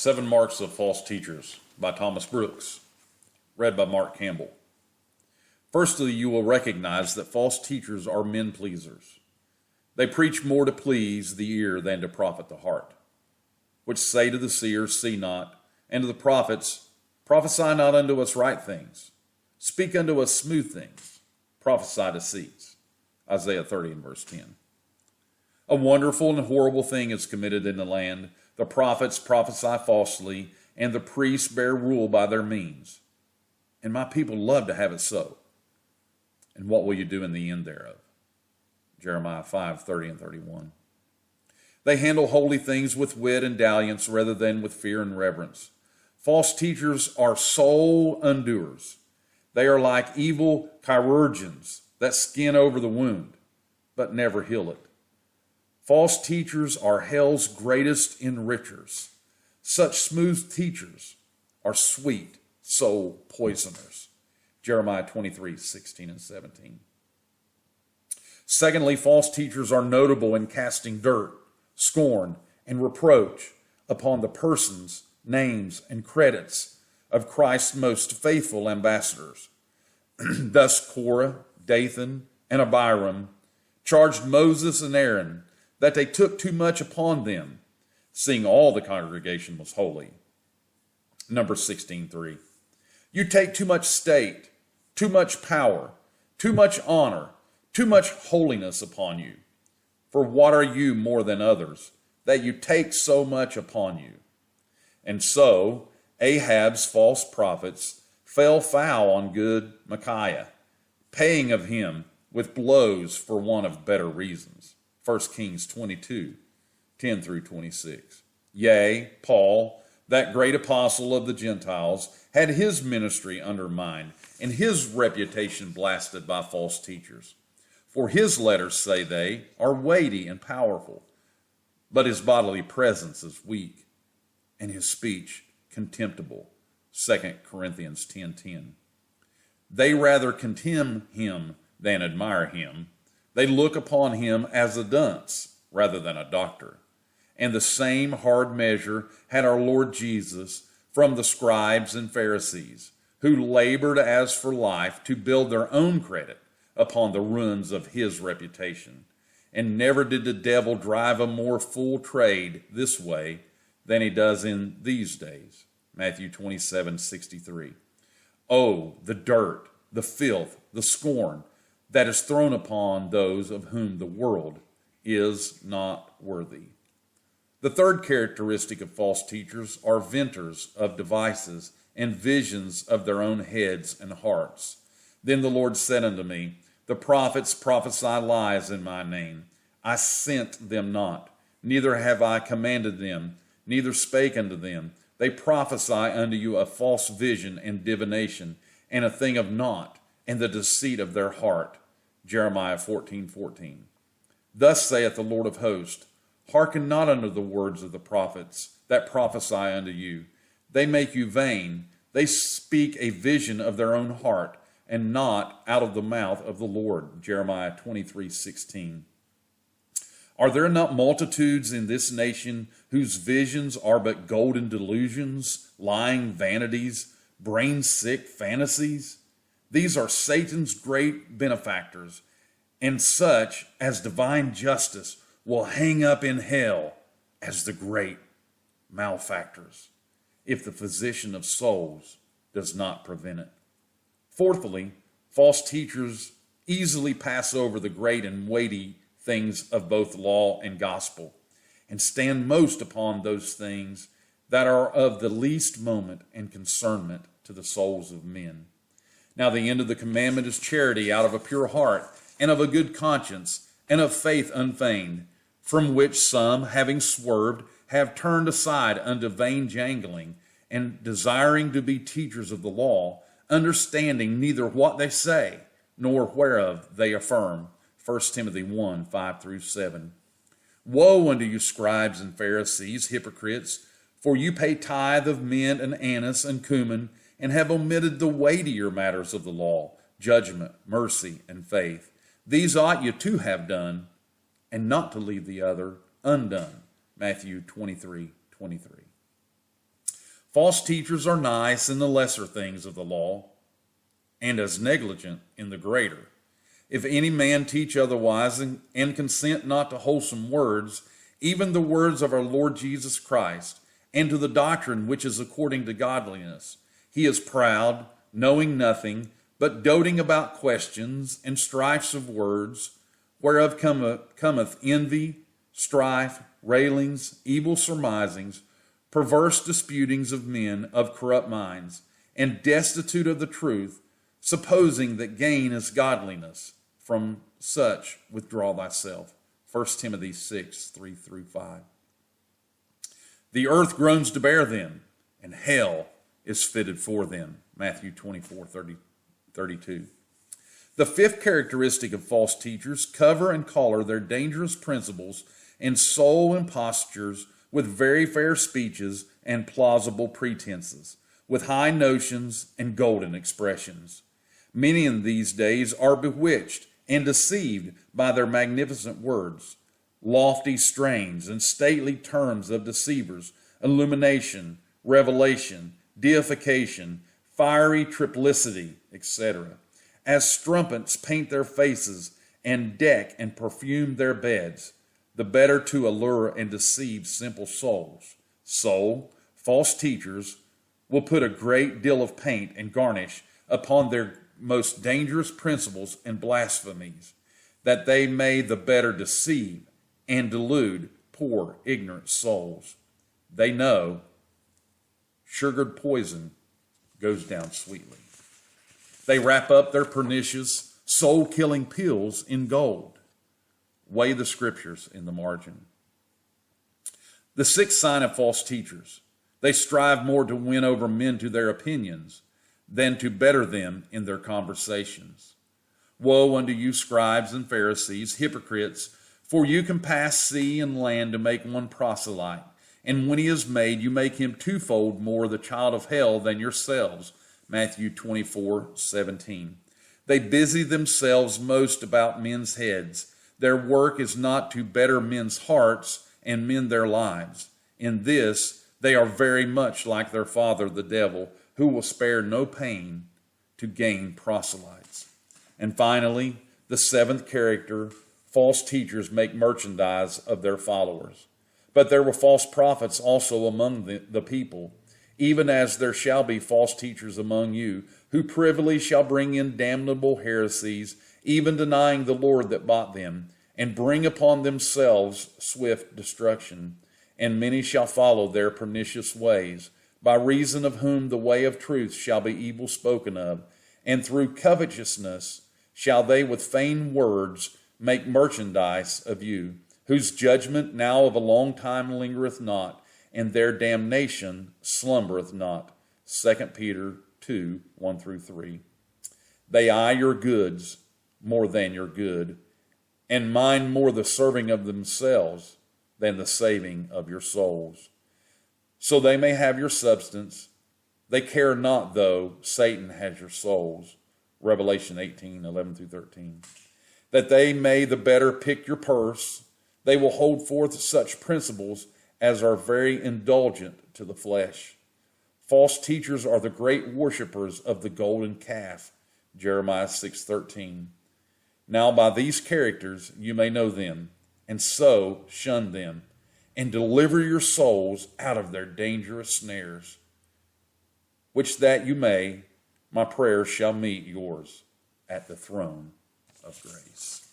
Seven Marks of False Teachers by Thomas Brooks, read by Mark Campbell. Firstly, you will recognize that false teachers are men pleasers. They preach more to please the ear than to profit the heart, which say to the seers, see not, and to the prophets, prophesy not unto us right things. Speak unto us smooth things. Prophesy deceits. Isaiah 30 and verse 10. A wonderful and horrible thing is committed in the land. The prophets prophesy falsely, and the priests bear rule by their means. And my people love to have it so. And what will you do in the end thereof? Jeremiah 5:30 and 31. They handle holy things with wit and dalliance rather than with fear and reverence. False teachers are soul undoers. They are like evil chirurgeons that skin over the wound, but never heal it. False teachers are hell's greatest enrichers. Such smooth teachers are sweet soul poisoners. Jeremiah 23:16 and 17. Secondly, false teachers are notable in casting dirt, scorn, and reproach upon the persons, names, and credits of Christ's most faithful ambassadors. Thus Korah, Dathan, and Abiram charged Moses and Aaron that they took too much upon them, seeing all the congregation was holy. Numbers 16:3. You take too much state, too much power, too much honor, too much holiness upon you. For what are you more than others, that you take so much upon you? And so Ahab's false prophets fell foul on good Micaiah, paying of him with blows for want of better reasons. 1 Kings 22:10 through 26. Yea, Paul, that great apostle of the Gentiles, had his ministry undermined and his reputation blasted by false teachers. For his letters, say they, are weighty and powerful, but his bodily presence is weak, and his speech contemptible. 2 Corinthians 10:10. They rather contemn him than admire him. They look upon him as a dunce rather than a doctor. And the same hard measure had our Lord Jesus from the scribes and Pharisees, who labored as for life to build their own credit upon the ruins of his reputation. And never did the devil drive a more full trade this way than he does in these days. Matthew 27:63. Oh, the dirt, the filth, the scorn that is thrown upon those of whom the world is not worthy. The third characteristic of false teachers are venters of devices and visions of their own heads and hearts. Then the Lord said unto me, the prophets prophesy lies in my name. I sent them not, neither have I commanded them, neither spake unto them. They prophesy unto you a false vision and divination, and a thing of naught, and the deceit of their heart. Jeremiah 14:14. Thus saith the Lord of hosts, hearken not unto the words of the prophets that prophesy unto you. They make you vain. They speak a vision of their own heart, and not out of the mouth of the Lord. Jeremiah 23:16. Are there not multitudes in this nation whose visions are but golden delusions, lying vanities, brain-sick fantasies? These are Satan's great benefactors, and such as divine justice will hang up in hell as the great malefactors, if the physician of souls does not prevent it. Fourthly, false teachers easily pass over the great and weighty things of both law and gospel, and stand most upon those things that are of the least moment and concernment to the souls of men. Now the end of the commandment is charity out of a pure heart, and of a good conscience, and of faith unfeigned, from which some, having swerved, have turned aside unto vain jangling, and desiring to be teachers of the law, understanding neither what they say, nor whereof they affirm. 1 Timothy 1:5 through 7. Woe unto you, scribes and Pharisees, hypocrites, for you pay tithe of mint and anise and cumin, and have omitted the weightier matters of the law, judgment, mercy, and faith. These ought you to have done, and not to leave the other undone. Matthew 23:23. False teachers are nice in the lesser things of the law, and as negligent in the greater. If any man teach otherwise, and consent not to wholesome words, even the words of our Lord Jesus Christ, and to the doctrine which is according to godliness, he is proud, knowing nothing, but doting about questions and strifes of words, whereof cometh envy, strife, railings, evil surmisings, perverse disputings of men of corrupt minds, and destitute of the truth, supposing that gain is godliness. From such withdraw thyself. 1 Timothy 6, 3 through 5. The earth groans to bear them, and hell is fitted for them. Matthew 24, 32. The fifth characteristic of false teachers: cover and collar their dangerous principles and soul impostures with very fair speeches and plausible pretenses, with high notions and golden expressions. Many in these days are bewitched and deceived by their magnificent words, lofty strains and stately terms of deceivers, illumination, revelation, deification, fiery triplicity, etc. As strumpets paint their faces and deck and perfume their beds, the better to allure and deceive simple souls. So, false teachers will put a great deal of paint and garnish upon their most dangerous principles and blasphemies, that they may the better deceive and delude poor ignorant souls. They know sugared poison goes down sweetly. They wrap up their pernicious, soul-killing pills in gold. Weigh the scriptures in the margin. The sixth sign of false teachers: they strive more to win over men to their opinions than to better them in their conversations. Woe unto you, scribes and Pharisees, hypocrites, for you can pass sea and land to make one proselyte, and when he is made, you make him twofold more the child of hell than yourselves. Matthew 24:17. They busy themselves most about men's heads. Their work is not to better men's hearts and mend their lives. In this, they are very much like their father, the devil, who will spare no pain to gain proselytes. And finally, the seventh character: false teachers make merchandise of their followers. But there were false prophets also among the people, even as there shall be false teachers among you, who privily shall bring in damnable heresies, even denying the Lord that bought them, and bring upon themselves swift destruction. And many shall follow their pernicious ways, by reason of whom the way of truth shall be evil spoken of. And through covetousness shall they with feigned words make merchandise of you, whose judgment now of a long time lingereth not, and their damnation slumbereth not. 2 Peter 2, 1 through 3. They eye your goods more than your good, and mind more the serving of themselves than the saving of your souls. So they may have your substance. They care not, though Satan has your souls. Revelation 18, 11 through 13. That they may the better pick your purse, they will hold forth such principles as are very indulgent to the flesh. False teachers are the great worshipers of the golden calf. Jeremiah 6:13. Now by these characters you may know them, and so shun them, and deliver your souls out of their dangerous snares, which that you may, my prayers shall meet yours at the throne of grace.